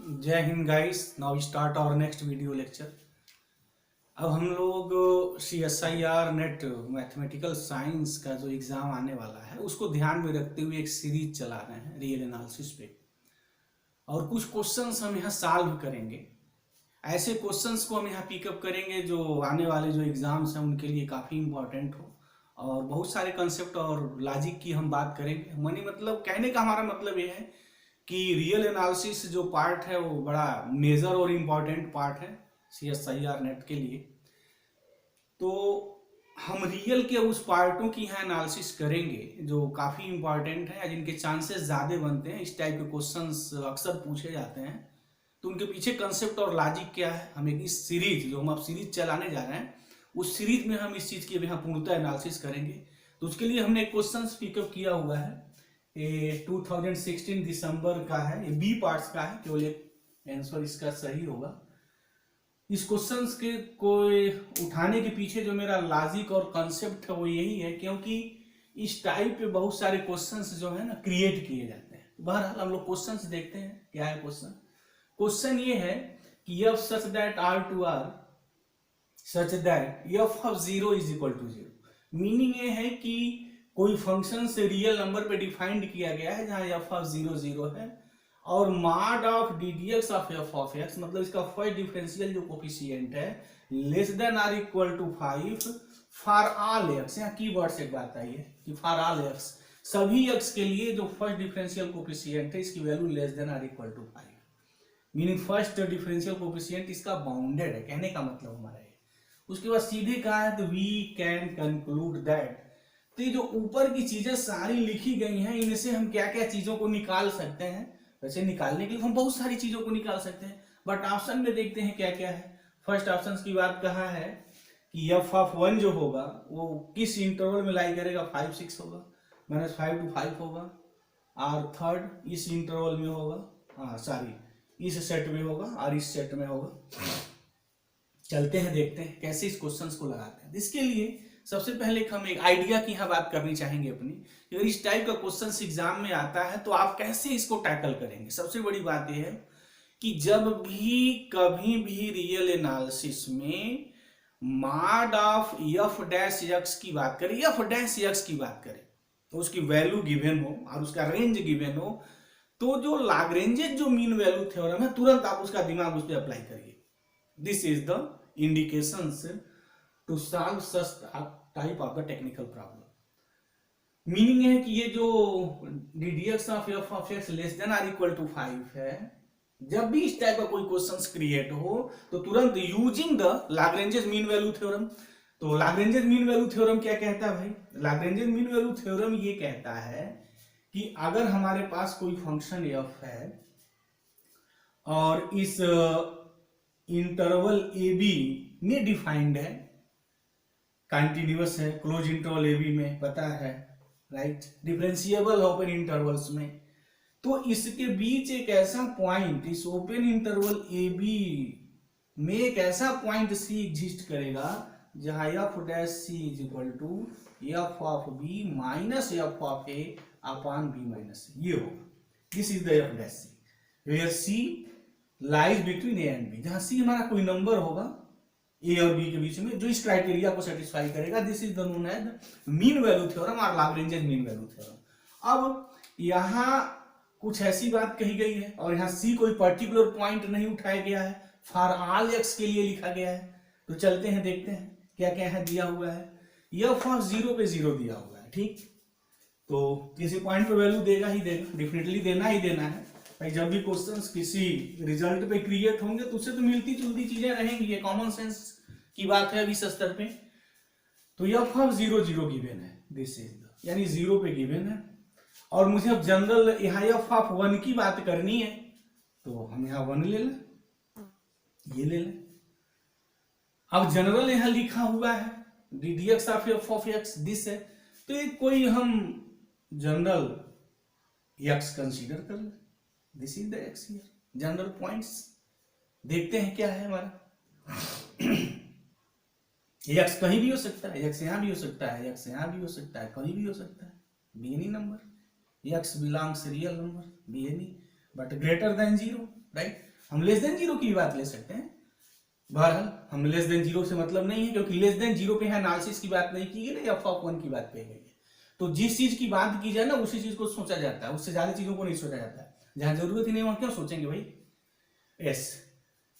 जय हिंद guys. Now start our next video lecture. अब हम लोग CSIR नेट मैथमेटिकल साइंस का जो एग्ज़ाम आने वाला है उसको ध्यान में रखते हुए एक सीरीज चला रहे हैं रियल एनालिसिस पे, और कुछ क्वेश्चंस हम यहाँ सॉल्व करेंगे। ऐसे क्वेश्चंस को हम यहाँ पिकअप करेंगे जो आने वाले जो एग्ज़ाम्स हैं उनके लिए काफ़ी इंपॉर्टेंट हो, और बहुत सारे कंसेप्ट और लॉजिक की हम बात करेंगे। मनी मतलब कहने का हमारा मतलब ये है कि रियल एनालिसिस जो पार्ट है वो बड़ा मेजर और इम्पॉर्टेंट पार्ट है CSIR नेट के लिए। तो हम रियल के उस पार्टों की यहाँ एनालिसिस करेंगे जो काफ़ी इंपॉर्टेंट है, जिनके चांसेस ज़्यादा बनते हैं। इस टाइप के क्वेश्चंस अक्सर पूछे जाते हैं, तो उनके पीछे कंसेप्ट और लॉजिक क्या है, हम एक इस सीरीज जो हम अब सीरीज चलाने जा रहे हैं उस सीरीज में हम इस चीज़ की यहाँ पूर्णतः एनालिसिस करेंगे। तो उसके लिए हमने एक क्वेश्चन पिकअप किया हुआ है, ये 2016 दिसंबर का है, ये बी पार्ट्स का है, केवल एक आंसर इसका सही होगा। इस क्वेश्चंस के कोई उठाने के पीछे जो मेरा लॉजिक और कंसेप्ट है वो यही है, क्योंकि इस टाइप पे बहुत सारे क्वेश्चंस जो है ना क्रिएट किए जाते हैं। तो बहरहाल हम लोग क्वेश्चंस देखते हैं क्या है क्वेश्चन। क्वेश्चन ये है कि f such that R2R such that f of 0 is equal to 0। Meaning ये है कि कोई फंक्शन से रियल नंबर पे डिफाइंड किया गया है जहां f ऑफ 0 0 है, और mod of ddx of f of x, मतलब इसका फर्स्ट डिफरेंशियल जो कोफिशिएंट है less than or equal to 5 for all x। यहाँ कीवर्ड्स एक बात आई है कि फॉर ऑल x, सभी x के लिए जो फर्स्ट डिफरेंशियल कोफिशिएंट है इसकी value less than or equal to 5। Meaning first differential coefficient इसका बाउंडेड है, कहने का मतलब हमारा है। उसके बाद सीधे कहा है तो वी कैन कंक्लूड दैट। तो ये जो ऊपर की चीजें सारी लिखी गई हैं इनसे हम क्या क्या चीजों को निकाल सकते हैं। वैसे निकालने के लिए हम बहुत सारी चीजों को निकाल सकते हैं, बट ऑप्शन में देखते हैं क्या क्या है। फर्स्ट ऑप्शन की बात कहा है कि f ऑफ 1 जो होगा वो किस इंटरवल में लाई करेगा, 5 6 होगा, -5 to 5 होगा, और थर्ड इस इंटरवल में होगा, हाँ सॉरी इस सेट में होगा और इस सेट में होगा। चलते हैं देखते हैं कैसे इस क्वेश्चंस को लगाते हैं। इसके लिए सबसे पहले हम एक आइडिया की यहाँ बात करनी चाहेंगे अपनी, अगर इस टाइप का क्वेश्चन एग्जाम में आता है तो आप कैसे इसको टैकल करेंगे। सबसे बड़ी बात यह है कि जब भी कभी भी रियल एनालिसिस में mod of f dash x की बात करें, f डैश x की बात करें, तो उसकी वैल्यू गिवन हो और उसका रेंज गिवन हो, तो जो लाग्रेंजेस जो मीन वैल्यू थ्योरम है तुरंत आप उसका दिमाग उस पर अप्लाई करिए। This is the indications to solve such type of the technical problem। मीनिंग है कि ये जो ddx of f of x less than or equal to 5 है, जब भी इस टाइप का कोई क्वेश्चंस क्रिएट हो तो तुरंत using the Lagrange's mean value theorem. तो लाग्रेंजेस मीन वैल्यू थ्योरम क्या कहता है भाई? लाग्रेंजेस मीन वैल्यू थ्योरम ये कहता है कि अगर हमारे पास कोई फंक्शन f है और इस इंटरवल ए बी में डिफाइंड है, कंटिन्यूअस है, क्लोज इंटरवल ए बी में पता है, राइट, डिफरेंशिएबल ओपन इंटरवल्स में, तो इसके बीच एक ऐसा पॉइंट, इस ओपन इंटरवल ए बी में एक ऐसा पॉइंट सी एग्जिस्ट करेगा जहां F dash C is equal to F of B minus F of A upon B minus A, ये होगा। This is the F dash C where C lies between A and B, जहां C हमारा कोई number होगा ए और B के बीच में जो इस क्राइटेरिया को सेटिस्फाई करेगा। This is the known as mean value theorem और लाग्रेंजेस मीन वैल्यू थ्योरम। अब यहां कुछ ऐसी बात कही गई है और यहाँ सी कोई पर्टिकुलर पॉइंट नहीं उठाया गया है, फॉर ऑल एक्स के लिए लिखा गया है। तो चलते हैं देखते हैं क्या क्या है दिया हुआ है। एफ ऑफ 0 पे 0 दिया हुआ है, ठीक, तो किसी पॉइंट पे वैल्यू देगा ही देगा, डेफिनेटली देना ही देना है भाई। जब भी क्वेश्चंस किसी रिजल्ट पे क्रिएट होंगे तो उससे तो मिलती जुलती चीजें रहेंगी, ये कॉमन सेंस की बात है अभी इस स्तर पे। तो एफ ऑफ 0 0 गिवन है, दिस इज यानी 0 पे गिवन है, और मुझे अब जनरल यहाँ एफ ऑफ 1 की बात करनी है तो हम यहाँ 1 ले लें, ये ले लें। अब जनरल यहाँ लिखा हुआ है ddx of f of x this है, तो ये कोई हम जनरल x कंसीडर कर ले। This is the x here, general points देखते हैं क्या है हमारा। x कहीं भी हो सकता है, x यहां भी हो सकता है, x यहां भी हो सकता है, कहीं भी हो सकता है, be any number, x belongs real number, be any but greater than 0, right. हम लेस देन जीरो की बात ले सकते हैं। बहरहाल हम लेस देन जीरो से मतलब नहीं है, क्योंकि लेस देन जीरो पे एनालिसिस की बात नहीं की गई ना, एफ ऑफ 1 की बात कही गई है। तो जिस चीज की बात की जाए ना उसी चीज को सोचा जाता है, उससे ज्यादा चीजों को नहीं सोचा जाता है। जहां जरूरत ही नहीं वहां क्यों सोचेंगे भाई। यस,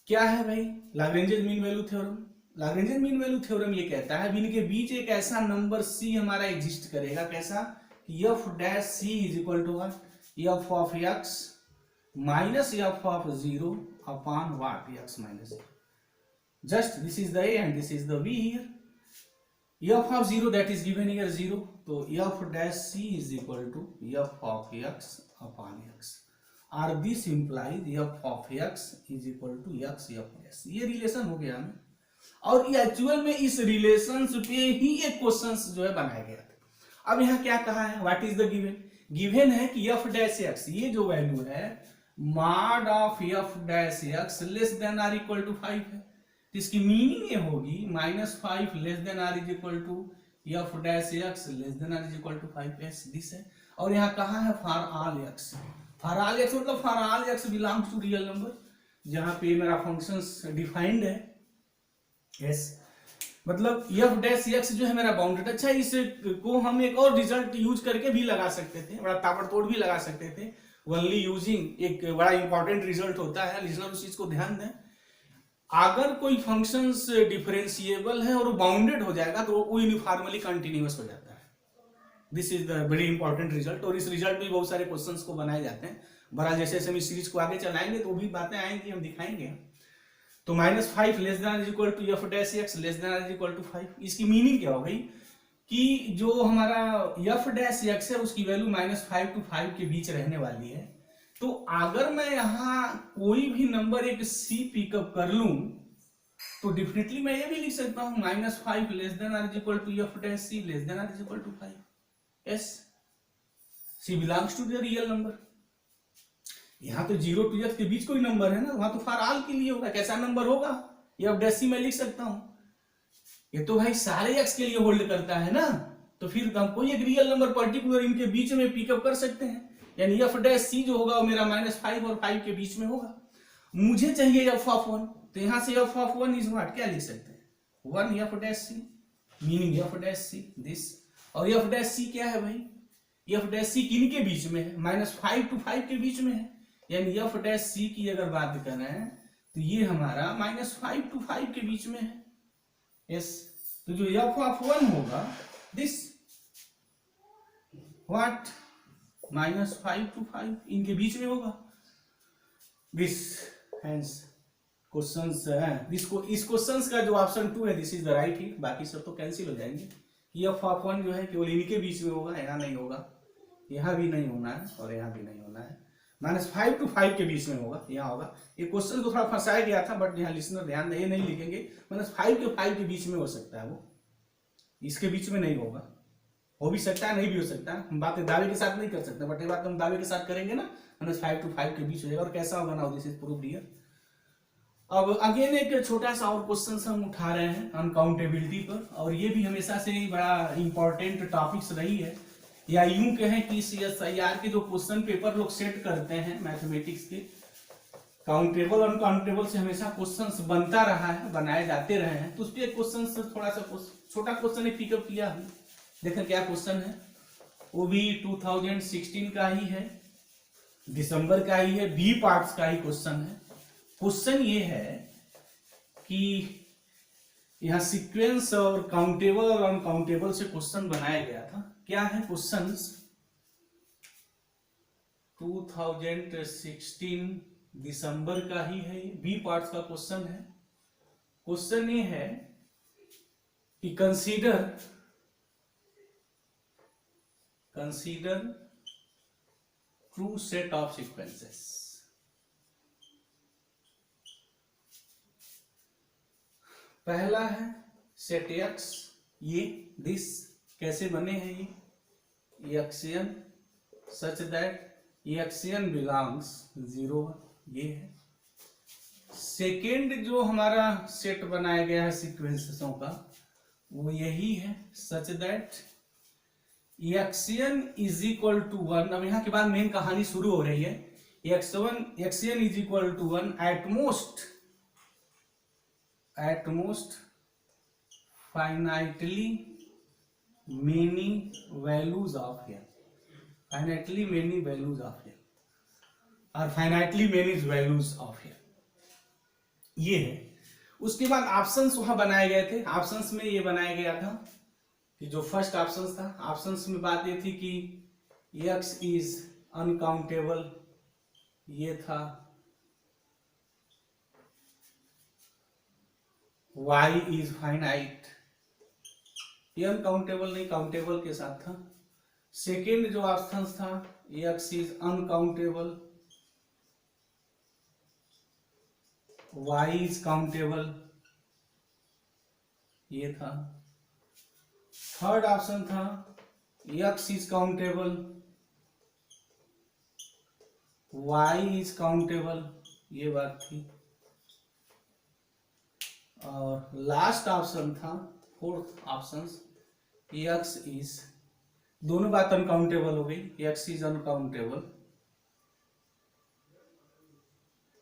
क्या है भाई Lagrange's mean value theorem. Lagrange's mean value theorem ये कहता है इनके बीच एक ऐसा नंबर सी हमारा एग्जिस्ट करेगा, कैसा कि F dash C is equal to what, F of X minus F of zero upon what, X minus zero. Just this is the A and this is the B here. F of zero that is given here zero, तो F dash C is equal to F of X upon X, और this implies F of X is equal to X F dash. ये relation हो गया हमें, और ये actual में इस रिलेशन पे ही एक क्वेश्चन जो है बनाया गया था। अब यहाँ क्या कहा है, what is the given, given है कि एफ डैश एक्स, ये जो वैल्यू है mod of f dash x less than or equal to 5 है। तो इसकी मीनिंग ये होगी -5 less than or is equal to f dash x less than or is equal to 5 this है। और यहाँ कहा है for all x, for all x मतलब for all x belongs to real number, जहां पे मेरा फंक्शंस डिफाइंड है। यस, मतलब एफ डैश एक्स जो है मेरा बाउंडेड। अच्छा, इस को हम एक और रिजल्ट यूज करके भी लगा सकते थे, बड़ा ताबड़तोड़ भी लगा सकते थे, ओनली यूजिंग एक बड़ा इंपॉर्टेंट रिजल्ट होता है, लिसनर उस चीज को ध्यान दें। अगर कोई फंक्शंस डिफरेंशिएबल है और वो बाउंडेड हो जाएगा तो वो यूनिफॉर्मली कंटिन्यूअस हो जाता है। This is the very important result, और इस रिजल्ट में बहुत सारे क्वेश्चंस को बनाए जाते हैं। बहरहाल जैसे जैसे हम इस सीरीज को आगे चलाएंगे तो भी बातें आएंगी, हम दिखाएंगे। तो -5 less than is equal to f dash x less than is equal to 5। इसकी मीनिंग क्या हो गई कि जो हमारा एफ डैश एक्स है उसकी वैल्यू -5 to 5 के बीच रहने वाली है। तो अगर मैं यहाँ कोई भी नंबर एक सी पिकअप कर लूं तो डेफिनेटली मैं ये भी लिख सकता हूं -5 less than is equal to f dash c less than is equal to 5। Yes, c belongs to the real number. यहाँ तो 0 to x के बीच कोई नंबर है ना, वहां तो फॉर ऑल के लिए होगा, कैसा नंबर होगा ये अब डेसी में लिख सकता हूं। ये तो भाई सारे x के लिए होल्ड करता है ना, तो फिर हम कोई एक रियल नंबर पर्टिकुलर इनके बीच में पिकअप कर सकते हैं। यानी एफ डैश सी जो होगा वो मेरा -5 और 5 के बीच में होगा। मुझे चाहिए एफ ऑफ 1, तो यहां से एफ ऑफ 1 इज व्हाट, क्या लिख सकते हैं 1 f dash c, meaning f dash c this. और एफ डैश सी क्या है भाई, एफ डैश सी किन के बीच में है, -5 to 5 के बीच में है। यानी एफ डैश सी की अगर बात करें तो ये हमारा -5 to 5 के बीच में है। यस, तो जो एफ ऑफ 1 होगा दिस व्हाट -5 to 5 इनके बीच में होगा। दिस हैंस क्वेश्चंस है, इस क्वेश्चंस का जो ऑप्शन 2 है दिस इज द राइट ही, बाकी सब तो कैंसिल हो जाएंगे। एफ ऑफ 1 जो है केवल इनके बीच में होगा, यहाँ नहीं होगा, यहाँ भी नहीं होना है और यहाँ भी नहीं होना है। -5 to 5 के बीच में होगा, यहाँ होगा। ये क्वेश्चन को थोड़ा फंसाया गया था, बट यहाँ लिसनर ध्यान नहीं लिखेंगे, -5 to 5 के बीच में हो सकता है, वो इसके बीच में नहीं होगा। हो भी सकता है, नहीं भी हो सकता है, हम बातें दावे के साथ नहीं कर सकते, बट ये बात हम दावे के साथ करेंगे ना, -5 to 5 के बीच हो जाएगा। और कैसा होगा ना, दिस इज प्रूव्ड हियर। अब अगेन एक छोटा सा और क्वेश्चन हम उठा रहे हैं अनकाउंटेबिलिटी पर, और ये भी हमेशा से बड़ा इंपॉर्टेंट टॉपिक्स रही है, या यूं कहें कि CSIR के जो क्वेश्चन पेपर लोग सेट करते हैं मैथमेटिक्स के, काउंटेबल अनकाउंटेबल से हमेशा क्वेश्चंस बनता रहा है, बनाए जाते रहे हैं। तो उस पर क्वेश्चन थोड़ा सा छोटा क्वेश्चन एक पिकअप किया हमने, देखा क्या क्वेश्चन है। वो भी 2016 का ही है, दिसंबर का ही है, बी पार्ट्स का ही क्वेश्चन है। क्वेश्चन ये है कि यहाँ सीक्वेंस और काउंटेबल और अनकाउंटेबल से क्वेश्चन बनाया गया था। क्या है क्वेश्चन, 2016 दिसंबर का ही है, बी पार्ट्स का क्वेश्चन है। क्वेश्चन ये है कि consider true set of sequences. पहला है सेट एक्स, ये दिस कैसे बने हैं ये एक्सियन सच दैट एक्सियन बिलोंग्स 0, ये है। सेकेंड जो हमारा सेट बनाया गया है सीक्वेंसेसों का वो यही है, such that x n is equal to 1। अब यहाँ के बाद मेन कहानी शुरू हो रही है। xn is equal to 1 at most finitely many values of n, finitely many values of n और finitely many values of n, ये है। उसके बाद ऑप्शंस वहां बनाए गए थे। ऑप्शंस में ये बनाया गया था कि जो फर्स्ट ऑप्शंस था, ऑप्शंस में बात ये थी कि x इज अनकाउंटेबल, ये था, y इज फाइनाइट, ये अनकाउंटेबल नहीं काउंटेबल के साथ था। सेकेंड जो ऑप्शन था x is uncountable, y is countable, ये था। थर्ड ऑप्शन था x is countable, y is countable, ये बात थी। और लास्ट ऑप्शन था फोर्थ ऑप्शन, x इज, दोनों बात अनकाउंटेबल हो गई, x is uncountable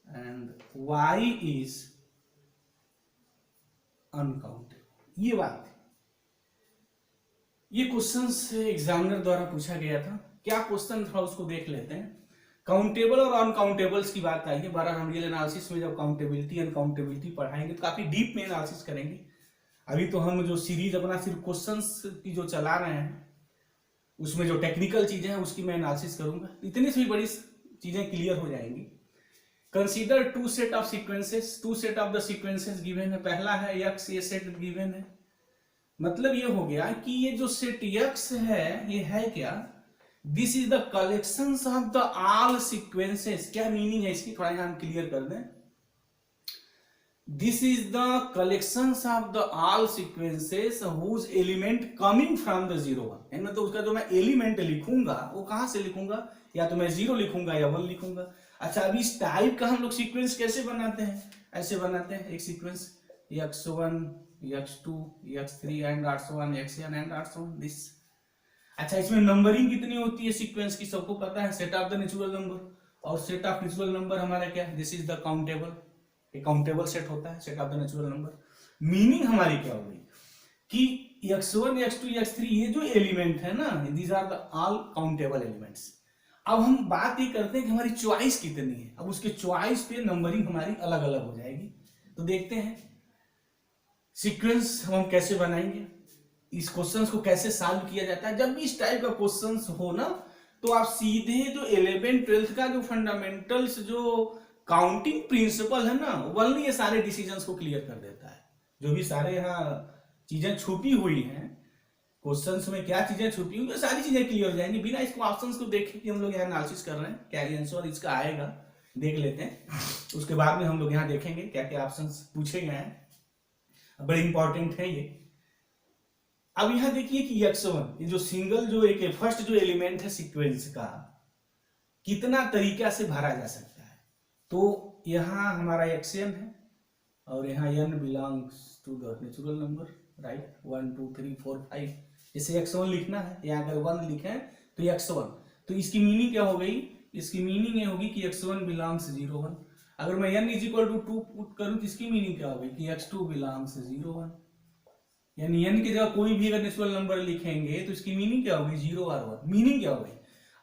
and y is uncountable, ये बात थी। ये क्वेश्चन एग्जामिनर द्वारा पूछा गया था। क्या क्वेश्चन था उसको देख लेते हैं। काउंटेबल और अनकाउंटेबल्स की बात आई है। बारह हम रियल एनालिसिस में जब काउंटेबिलिटी अनकाउंटेबिलिटी पढ़ाएंगे तो काफी डीप में एनालिसिस करेंगे। अभी तो हम जो सीरीज अपना सिर्फ क्वेश्चंस की जो चला रहे हैं उसमें जो टेक्निकल चीजें हैं उसकी मैं एनालिसिस करूंगा, इतनी सी बड़ी चीजें क्लियर हो जाएंगी। Consider two set of sequences, two set of the sequences given है। पहला है x, ये सेट गिवन है, मतलब ये हो गया कि ये जो सेट x है ये है क्या, this is the collection of the all sequences. क्या मीनिंग है इसकी, थोड़ा यहां हम क्लियर कर दें। This is the collection of the all sequences whose element coming from the 0 1, यानी मतलब उसका जो मैं एलिमेंट लिखूंगा वो कहां से लिखूंगा, या तो मैं 0 लिखूंगा या 1 लिखूंगा। अच्छा, अभी इस टाइप का हम लोग सीक्वेंस कैसे बनाते हैं, ऐसे बनाते हैं एक sequence x1 x2 x3 and x1 xn and x1 this. अच्छा, इसमें नंबरिंग कितनी होती है सीक्वेंस की, सबको पता है, set of the natural number. और सेट ऑफ नेचुरल नंबर हमारा क्या है, दिस इज द काउंटेबल, एक काउंटेबल सेट होता है, set of the natural number. Meaning हमारी क्या हो गई कि x1 x2 x3 ये जो एलिमेंट है ना, these are the all countable elements. अब हम बात ये करते हैं कि हमारी चॉइस कितनी है। अब उसके चॉइस पे नंबरिंग हमारी अलग अलग हो जाएगी। तो देखते हैं सीक्वेंस हम कैसे बनाएंगे, इस क्वेश्चन को कैसे सॉल्व किया जाता है। जब भी इस टाइप का क्वेश्चन हो ना, तो आप सीधे जो 11th 12th का जो फंडामेंटल्स जो काउंटिंग प्रिंसिपल है ना, वही ये सारे डिसीजंस को क्लियर कर देता है। जो भी सारे यहाँ चीजें छुपी हुई हैं क्वेश्चंस में, क्या चीजें छुपी हुई, सारी चीजें क्लियर हो जाएंगी बिना इसको ऑप्शंस को देखे कि हम लोग यहाँ एनालिसिस कर रहे हैं। क्या आंसर इसका आएगा देख लेते हैं, उसके बाद में हम लोग यहाँ देखेंगे क्या क्या ऑप्शंस पूछे गए हैं, बड़े इंपॉर्टेंट है ये। अब यहाँ देखिए कि x1 ये जो सिंगल जो एक फर्स्ट जो एलिमेंट है सीक्वेंस का, कितना तरीका से भरा जा सकता है। तो यहाँ हमारा xn है और यहाँ n belongs to the natural number, right, 1 2 3 4 5। जैसे x1 लिखना है, यहाँ अगर 1 लिखें तो x1, तो इसकी मीनिंग क्या हो गई, इसकी मीनिंग ये होगी कि x1 बिलोंग्स 0 1। अगर मैं n is equal to 2 put करूं तो इसकी मीनिंग क्या होगी कि x2 बिलोंग्स 0 1, यानी n की जगह कोई भी अगर नेचुरल नंबर लिखेंगे तो इसकी मीनिंग क्या होगी 0 और 1। मीनिंग क्या होगी,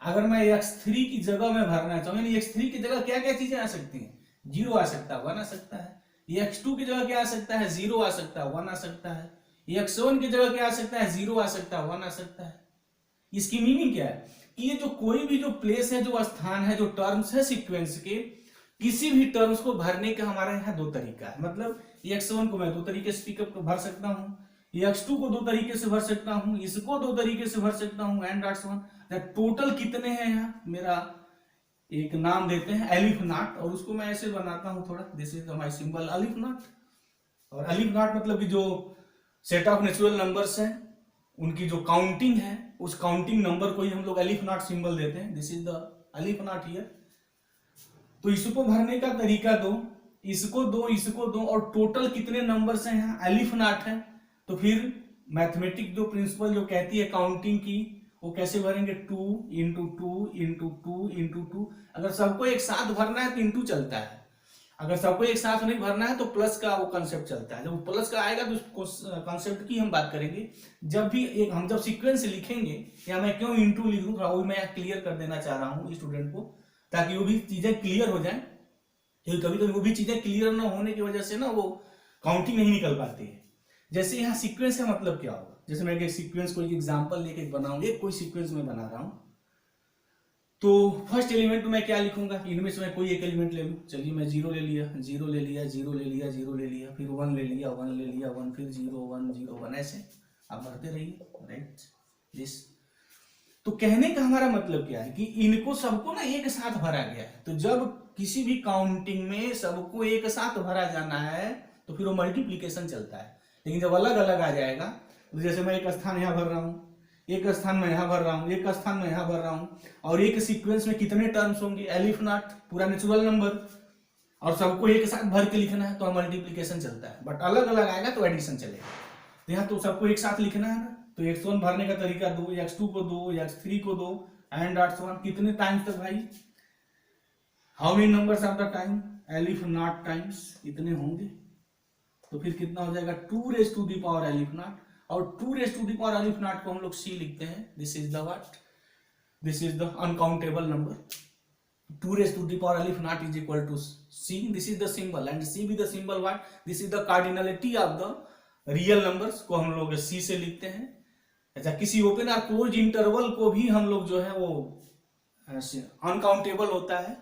अगर मैं x3 की जगह में भरना चाहूँ, यानी x3 की जगह क्या क्या चीजें आ सकती हैं, 0 आ सकता है, 1 आ सकता है। x2 की जगह क्या आ सकता है, 0 आ सकता है, 1 आ सकता है। x1 की जगह क्या आ सकता है, 0 आ सकता है, 1 आ सकता है। इसकी मीनिंग क्या है कि ये जो कोई भी जो प्लेस है, जो स्थान है, जो टर्म्स है सीक्वेंस के, किसी भी टर्म्स को भरने का हमारे यहाँ दो तरीका है। मतलब x1 को मैं दो तरीके से पिकअप भर सकता हूँ, x2 को दो तरीके से भर सकता हूँ, इसको दो तरीके से भर सकता हूँ, एंड दैट्स टोटल कितने हैं यहाँ, मेरा एक नाम देते हैं एलिफ नॉट, और उसको मैं ऐसे बनाता हूँ थोड़ा, this is my symbol elif naught. और एलिफ नॉट मतलब कि जो सेट ऑफ नेचुरल नंबर्स हैं उनकी जो काउंटिंग है, उस काउंटिंग नंबर को ही हम लोग एलिफ नॉट सिंबल देते हैं, this is the elif not here. तो इसको भरने का तरीका दो, इसको दो, इसको दो, और टोटल कितने नंबर्स हैं यहाँ एलिफ नॉट है। तो फिर मैथमेटिक जो प्रिंसिपल जो कहती है काउंटिंग की, वो कैसे भरेंगे, 2 इंटू 2 इंटू 2 इंटू 2। अगर सबको एक साथ भरना है तो इंटू चलता है, अगर सबको एक साथ नहीं भरना है तो प्लस का वो कंसेप्ट चलता है। जब प्लस का आएगा तो उस कंसेप्ट की हम बात करेंगे। जब भी एक हम जब सीक्वेंस लिखेंगे, या मैं क्यों इंटू लिख दूं, वो मैं क्लियर कर देना चाह रहा हूँ स्टूडेंट को, ताकि वो भी चीजें क्लियर हो जाए। क्योंकि कभी कभी वो भी चीजें क्लियर ना होने की वजह से ना वो काउंटिंग नहीं निकल पाती है। जैसे यहाँ सीक्वेंस का मतलब क्या होगा, जैसे मैं एक सीक्वेंस को एक एग्जांपल लेके बनाऊंगा, कोई सीक्वेंस में बना रहा हूं, तो फर्स्ट एलिमेंट में मैं क्या लिखूंगा, इनमें से मैं कोई एक एलिमेंट ले लूं। चलिए मैं 0 ले लिया, 0 ले लिया, 0 ले लिया, 0 ले लिया, फिर 1 ले लिया, 1 ले लिया, 1, फिर 0 1 0 1, ऐसे आप भरते रहिए, राइट दिस। तो कहने का हमारा मतलब क्या है कि इनको सबको ना एक साथ भरा गया है। तो जब किसी भी काउंटिंग में सबको एक साथ भरा जाना है तो फिर वो मल्टीप्लीकेशन चलता है। लेकिन जब अलग अलग आ जाएगा, तो जैसे मैं एक स्थान यहाँ भर रहा हूँ, एक स्थान में यहाँ भर रहा हूँ, एक स्थान में यहाँ भर रहा हूँ, और एक सीक्वेंस में कितने टर्म्स होंगे, एलिफ नॉट पूरा नेचुरल नंबर, और सबको एक साथ भर के लिखना है तो मल्टीप्लीकेशन चलता है। बट अलग अलग आएगा तो एडिशन चलेगा। तो यहाँ तो सबको एक साथ लिखना है ना, तो x1 भरने का तरीका दो, x2 को दो, x3 को दो, एंड so on। कितने टाइम्स तक भाई, how many numbers of the time, aleph naught times इतने होंगे। तो फिर कितना हो जाएगा, 2 raise to the power aleph naught, और 2 raise to the power aleph naught को हम लोग c लिखते हैं। This is the what, this is the uncountable number. 2 raised to the power alif naught is equal to c. This is the symbol, and c be the symbol what? This is the cardinality of the real numbers को हम लोग c से लिखते हैं। अच्छा, किसी open और close interval को भी हम लोग जो है वो अनकाउंटेबल होता है।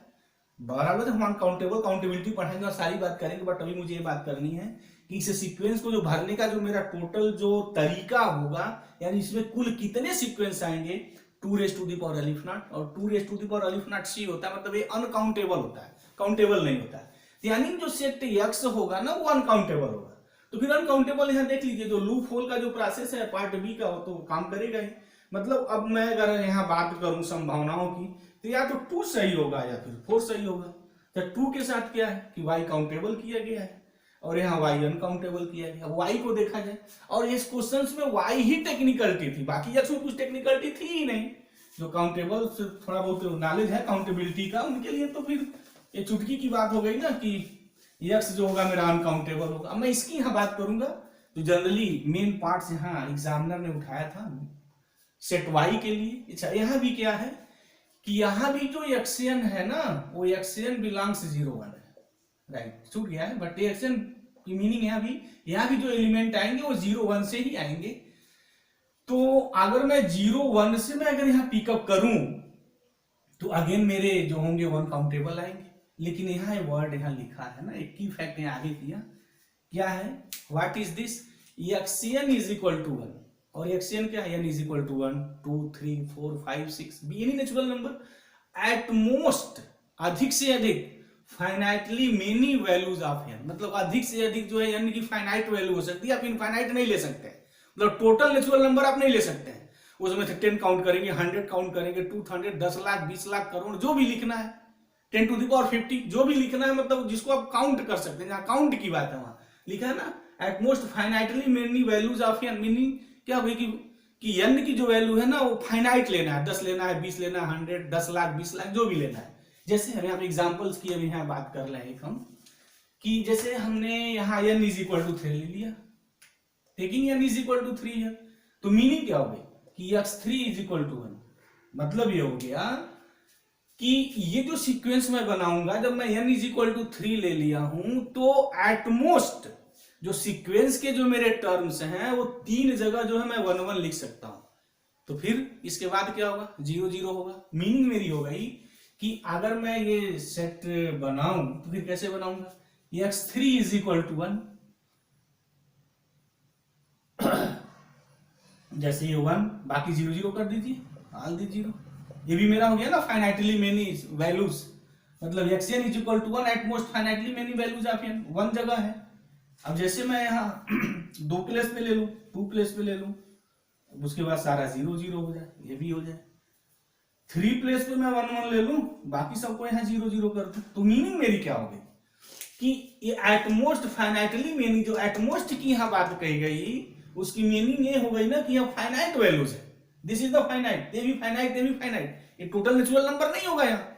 बराबर, हम अनकाउंटेबल काउंटेबिलिटी पढ़ेंगे और सारी बात करेंगे, बट अभी मुझे ये बात करनी है कि इस सीक्वेंस को जो भरने का जो मेरा टोटल जो तरीका होगा, यानी इसमें कुल कितने सीक्वेंस आएंगे, 2 raise to the power aleph naught, और 2 raise to the power aleph naught c होता है, मतलब ये अनकाउंटेबल होता है, काउंटेबल नहीं होता है। यानी जो सेट x होगा ना वो अनकाउंटेबल होगा। तो फिर अनकाउंटेबल यहाँ देख लीजिए, जो लूप होल का जो प्रोसेस है पार्ट बी का, तो काम करेगा ही। मतलब अब मैं अगर यहाँ बात करूं संभावनाओं की, तो या तो 2 सही होगा या फिर 4 सही होगा। तो 2 के साथ क्या है कि y काउंटेबल किया गया है, और यहाँ y अनकाउंटेबल किया गया। अब y को देखा जाए, और इस क्वेश्चंस में y ही टेक्निकलिटी थी, बाकी x में कुछ टेक्निकलिटी थी ही नहीं। जो काउंटेबल से थोड़ा बहुत नॉलेज है काउंटेबिलिटी का, उनके लिए तो फिर ये चुटकी की बात हो गई ना कि x जो होगा मेरा अनकाउंटेबल होगा। अब मैं इसकी यहाँ बात करूंगा, तो जनरली मेन पार्ट्स यहाँ एग्जामिनर ने उठाया था सेट y के लिए। अच्छा, यहाँ भी क्या है कि यहाँ भी जो एक्शन है ना, वो एक्शन बिलोंग्स 0 1 है, राइट, छूट गया है। बट एक्शन की मीनिंग यहाँ भी जो एलिमेंट आएंगे वो 0 1 से ही आएंगे। तो अगर मैं 0 1 से मैं अगर यहाँ पिकअप करूं, तो अगेन मेरे जो होंगे वन काउंटेबल आएंगे। लेकिन यहाँ वर्ड यहाँ लिखा है ना, एक की फैक्ट यहाँ आगे किया, क्या है, what is this, x n is equal to 1, और एक्शन क्या है, n is equal to 1 2 3 4 5 6 be any natural number at most, अधिक से अधिक finitely many values of n, मतलब अधिक से अधिक जो है n की फाइनाइट वैल्यू हो सकती है, आप इनफाइनाइट नहीं ले सकते, मतलब टोटल नेचुरल नंबर आप नहीं ले सकते हैं। उसमें से 10 काउंट करेंगे, 100 काउंट करेंगे, 200, 10 लाख 20 लाख करोड़, जो भी लिखना है, 10 टू द पावर 50 जो भी लिखना है, मतलब जिसको आप काउंट कर सकते हैं, जहाँ काउंट की बात है वहां लिखा है ना, eight most finitely many values of n। Meaning क्या हुई कि n की जो वैल्यू है ना वो फाइनाइट लेना है, 10 लेना है, 20 लेना है, 100, 10 लाख 20 लाख जो भी लेना है। जैसे हम यहाँ पे एग्जाम्पल्स की अभी यहाँ बात कर रहे हैं हम, कि जैसे हमने यहाँ n इज इक्वल टू 3 ले लिया, taking n is equal to 3 है, तो मीनिंग क्या हो गई कि x3 इज इक्वल टू 1। मतलब ये हो गया कि ये जो सीक्वेंस मैं बनाऊंगा, जब मैं n इज इक्वल टू 3 ले लिया हूं, तो एटमोस्ट जो सीक्वेंस के जो मेरे टर्म्स हैं वो 3 जगह जो है मैं 1 1 लिख सकता हूं। तो फिर इसके बाद क्या होगा, 0 0 होगा। मीनिंग मेरी हो गई कि अगर मैं ये सेट बनाऊं तो फिर कैसे बनाऊंगा, x3 इज इक्वल टू 1, जैसे ये 1, बाकी 0 0 कर दीजिए, ऑल दी 0। ये भी मेरा हो गया ना फाइनाइटली मेनी वैल्यूज, मतलब xn is equal to 1 at most finitely many values of n, 1 जगह है। अब जैसे मैं यहाँ 2 प्लेस पे ले लूं, 2 प्लेस पे ले लूं, उसके बाद सारा 0 0 हो जाए, ये भी हो जाए। 3 प्लेस पे मैं 1 1 ले लूं, बाकी सबको यहाँ 0 0 कर दूं। तो मीनिंग मेरी क्या हो गई कि ये एटमोस्ट फाइनाइटली मेनी, जो एटमोस्ट की यहाँ बात कही गई, उसकी मीनिंग ये हो गई ना कि यहाँ फाइनाइट वैल्यूज है, दिस इज द फाइनाइट, दे भी फाइनाइट, दे भी फाइनाइट। ये टोटल नेचुरल नंबर नहीं होगा यहाँ,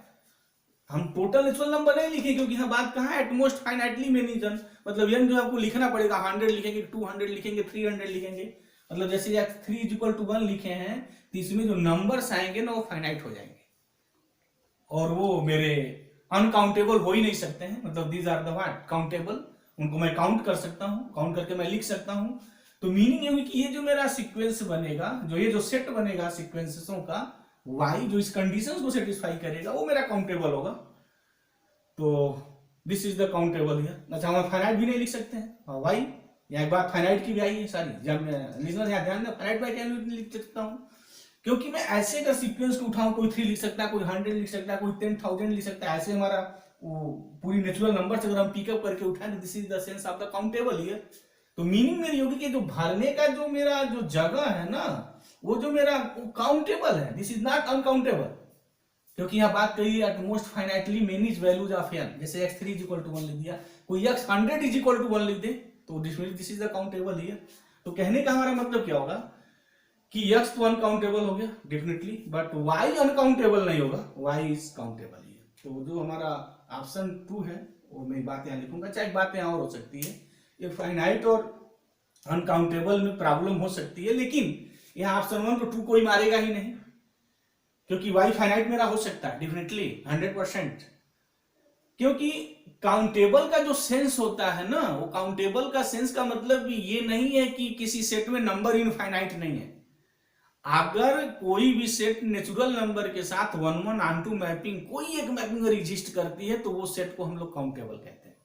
हम टोटल नेचुरल नंबर नहीं लिखेंगे, क्योंकि यहाँ बात कहाँ है, एटमोस्ट फाइनाइटली मेनी जन, मतलब n जो आपको लिखना पड़ेगा, 100 लिखेंगे, 200 लिखेंगे, 300 लिखेंगे, मतलब जैसे x3 = 1 लिखे हैं तो इसमें जो नंबर्स आएंगे ना वो फाइनाइट हो जाएंगे, और वो मेरे अनकाउंटेबल हो ही नहीं सकते हैं, मतलब these are the what countable, उनको मैं काउंट कर सकता हूँ, काउंट करके मैं लिख सकता हूँ। तो मीनिंग ये हुई कि ये जो मेरा सीक्वेंस बनेगा, जो ये जो सेट बनेगा सीक्वेंसेसों का, y जो इस कंडीशंस को सेटिस्फाई करेगा वो मेरा काउंटेबल होगा। तो this is the countable here. अच्छा, हम फाइनाइट भी नहीं लिख सकते हैं y, या एक बार फाइनाइट की भी आई है सारी, जब लिसनर यहाँ ध्यान दें, फाइनाइट बाय क्या लिख सकता हूँ, क्योंकि मैं ऐसे अगर सीक्वेंस को उठाऊं, कोई 3 लिख सकता है, कोई 100 लिख सकता है, कोई 10,000 लिख सकता है, ऐसे हमारा वो पूरी नेचुरल नंबर से अगर हम पिकअप करके उठाएं, this is the sense of the countable here. तो मीनिंग मेरी होगी कि जो भरने का जो मेरा जो जगह है ना, वो जो मेरा काउंटेबल है, दिस इज नॉट अनकाउंटेबल, क्योंकि यहाँ बात कही at most finitely many values of n, जैसे x3 = 1 लिख दिया, कोई x100 = 1 लिख दे, तो this is the countable here. तो कहने का हमारा मतलब क्या होगा कि x तो अनकाउंटेबल हो गया डेफिनेटली, बट y अनकाउंटेबल नहीं होगा, y इज काउंटेबल हियर। तो जो हमारा ऑप्शन 2 है वो मैं बात यहाँ लिखूंगा। अच्छा, एक बात यहाँ और हो सकती है, ये फाइनाइट और अनकाउंटेबल में प्रॉब्लम हो सकती है, लेकिन यहाँ ऑप्शन 1 तो 2 कोई मारेगा ही नहीं, क्योंकि y फाइनाइट मेरा हो सकता है डेफिनेटली 100%, क्योंकि काउंटेबल का जो सेंस होता है ना, वो काउंटेबल का सेंस का मतलब भी ये नहीं है कि किसी सेट में नंबर इनफाइनाइट नहीं है। अगर कोई भी सेट नेचुरल नंबर के साथ 1-1 ऑन टू मैपिंग, कोई एक मैपिंग अगर एग्जिस्ट करती है, तो वो सेट को हम लोग काउंटेबल कहते हैं।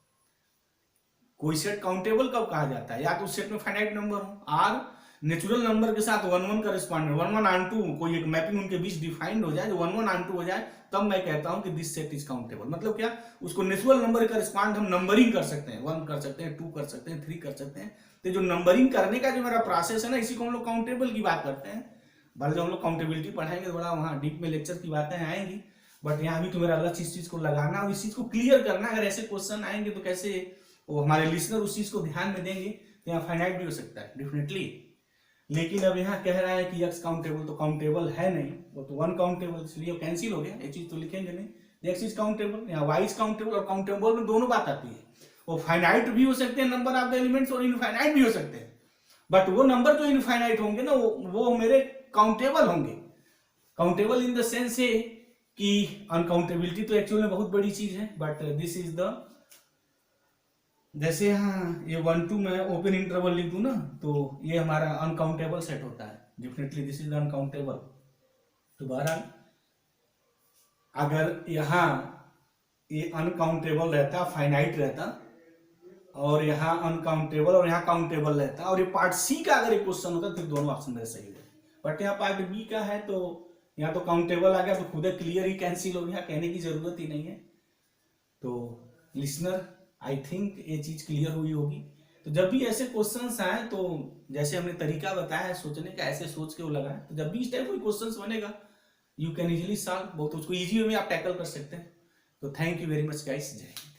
कोई सेट काउंटेबल कब कहा जाता है, या तो उस सेट में फाइनाइट नंबर हो और नेचुरल नंबर के साथ 1-1 करेस्पॉन्ड, 1-1 ऑन टू कोई एक मैपिंग उनके बीच डिफाइंड हो जाए, जो 1-1 ऑन टू हो जाए, तब मैं कहता हूं कि दिस सेट इज काउंटेबल। मतलब क्या, उसको नेचुरल नंबर के करेस्पॉन्ड हम नंबरिंग कर सकते हैं, 1 कर सकते हैं, 2 कर सकते हैं, 3 कर सकते हैं। तो जो नंबरिंग करने का जो मेरा प्रोसेस है ना, इसी को हम लोग काउंटेबल की बात करते हैं। भले जब हम लोग काउंटेबिलिटी पढ़ाएंगे तो बड़ा वहाँ डीप में लेक्चर की बातें आएंगी, बट यहाँ भी तो मेरा लक्ष्य इस चीज को लगाना और इस चीज को क्लियर करना। अगर ऐसे क्वेश्चन आएंगे तो कैसे वो हमारे लिसनर उस चीज को ध्यान में देंगे। तो यहाँ फाइनाइट भी हो सकता है डेफिनेटली, लेकिन अब यहाँ कह रहा है कि x काउंटेबल, तो काउंटेबल है नहीं, वो तो 1 काउंटेबल, इसलिए कैंसिल हो गया, ये चीज तो लिखेंगे नहीं। x इज काउंटेबल, यहाँ y इज काउंटेबल, और काउंटेबल में दोनों बात आती है, वो फाइनाइट भी हो सकते हैं नंबर ऑफ द एलिमेंट्स, और इनफाइनाइट भी हो सकते हैं, बट वो नंबर जो इनफाइनाइट होंगे ना, वो मेरे काउंटेबल होंगे। काउंटेबल इन द सेंस है कि अनकाउंटेबिलिटी तो एक्चुअल में बहुत बड़ी चीज है, बट दिस इज द, जैसे यहाँ ये 1-2 में ओपन इंटरवल लिख दूं ना, तो ये हमारा अनकाउंटेबल सेट होता है डेफिनेटली, दिस इज अनकाउंटेबल। तो बहरहाल अगर यहाँ ये अनकाउंटेबल रहता, फाइनाइट रहता, और यहाँ अनकाउंटेबल और यहाँ काउंटेबल रहता, और ये पार्ट सी का अगर एक क्वेश्चन होता, तो दोनों ऑप्शन मेरे सही है। बट यहाँ पार्ट बी का है, तो यहाँ तो काउंटेबल आ गया, तो खुद क्लियर ही कैंसिल हो गया, कहने की जरूरत ही नहीं है। तो लिसनर, आई थिंक ये चीज क्लियर हुई होगी। तो जब भी ऐसे क्वेश्चंस आए, तो जैसे हमने तरीका बताया है सोचने का, ऐसे सोच के वो लगाए, तो जब भी इस टाइप कोई क्वेश्चंस बनेगा, यू कैन इजीली सॉल्व, बहुत उसको इजी वे में आप टैकल कर सकते हैं। तो thank you very much guys, जय हिंद।